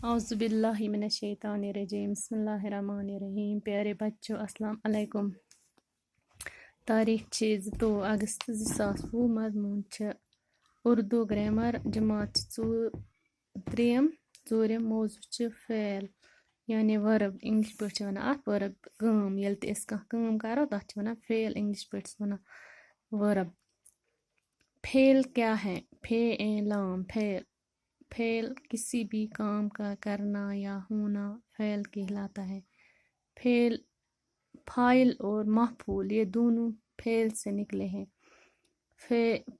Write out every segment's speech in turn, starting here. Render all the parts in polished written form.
اعوذ باللہ من الشیطان الرجیم بسم اللہ الرحمن الرحیم پیارے بچوں السلام علیکم تاریخ 2 اگست 2020 مضمون اردو گرامر جماعت 3 موضوع فعل یعنی ورب انگلش پٲٹھۍ ونان اتھ ورب کٲم ییٚلہِ تہِ أسۍ کانٛہہ کٲم کرو تتھ چھِ ونان فعل انگلش پٲٹھۍ ونان ورب فعل کیا ہے فعلان فعل کسی بھی کام کا کرنا یا ہونا فعل کہلاتا ہے فاعل اور مفعول یہ دونوں فعل سے نکلے ہیں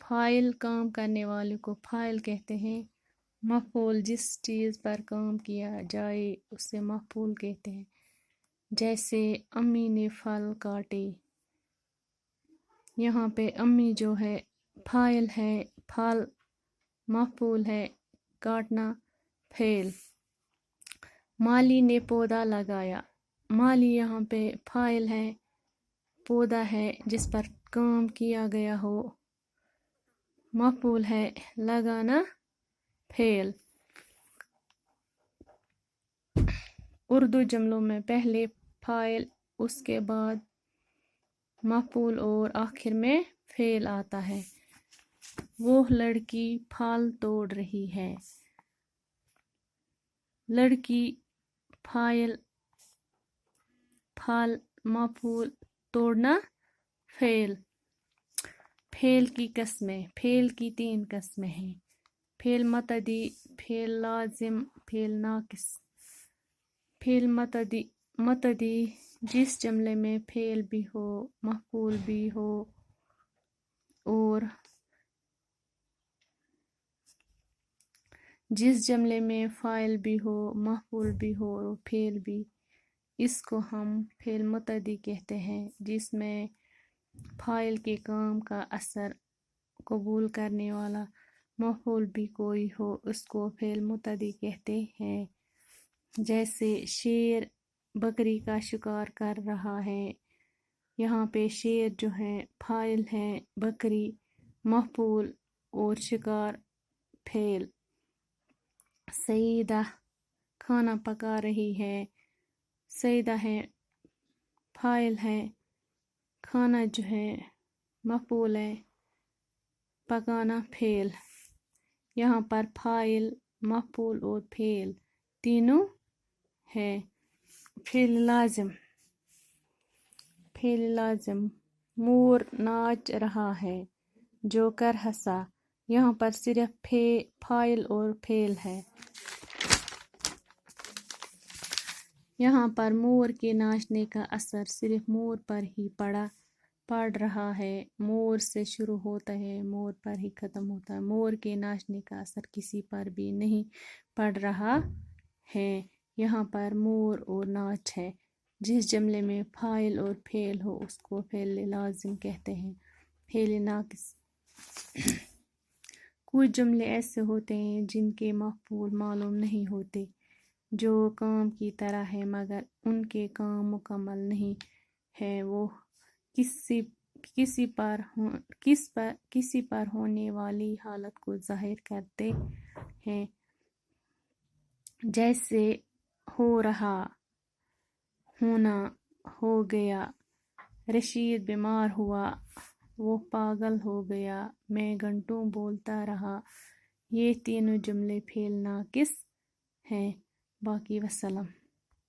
فاعل کام کرنے والے کو فاعل کہتے ہیں مفعول جس چیز پر کام کیا جائے اسے مفعول کہتے ہیں جیسے امی نے پھل کاٹے یہاں پہ امی جو ہے فاعل ہے پھل مفعول ہے کاٹنا فعل مالی نے پودا لگایا مالی یہاں پہ فاعل ہے پودا ہے جس پر کام کیا گیا ہو مفعول ہے لگانا فعل اردو جملوں میں پہلے فاعل اس کے بعد مفعول اور آخر میں فعل آتا ہے وہ لڑکی پھل توڑ رہی ہے لڑکی فاعل پھل مفعول توڑنا فعل فعل کی قسمیں فعل کی 3 قسمیں ہیں فعل متعدی فعل لازم فعل ناقص فعل متعدی جس جملے میں فعل بھی ہو مفعول بھی ہو اور جس جملے میں فاعل بھی ہو مفعول بھی ہو اور فعل بھی اس کو ہم فعل متعدی کہتے ہیں جس میں فاعل کے کام کا اثر قبول کرنے والا مفعول بھی کوئی ہو اس کو فعل متعدی کہتے ہیں جیسے شیر بکری کا شکار کر رہا ہے یہاں پہ شیر جو ہے فاعل ہے بکری مفعول اور شکار فعل سعیدہ کھانا پکا رہی ہے سعیدہ ہے فاعل ہے کھانا جو ہے مفعول ہے پکانا فعل یہاں پر فاعل مفعول اور فعل تینوں ہے فعل لازم مور ناچ رہا ہے جو کر ہنسا یہاں پر صرف فاعل اور فعل ہے یہاں پر مور کے ناچنے کا اثر صرف مور پر ہی پڑ رہا ہے مور سے شروع ہوتا ہے مور پر ہی ختم ہوتا ہے مور کے ناچنے کا اثر کسی پر بھی نہیں پڑ رہا ہے یہاں پر مور اور ناچ ہے جس جملے میں فاعل اور فعل ہو اس کو فعل لازم کہتے ہیں فعل ناقص کچھ جملے ایسے ہوتے ہیں جن کے مفعول معلوم نہیں ہوتے جو کام کی طرح ہے مگر ان کے کام مکمل نہیں ہے وہ کسی پر ہونے والی حالت کو ظاہر کرتے ہیں جیسے ہو رہا ہونا ہو گیا رشید بیمار ہوا وہ پاگل ہو گیا میں گھنٹوں بولتا رہا یہ تینوں جملے فعل ناقص ہیں باقی وسلام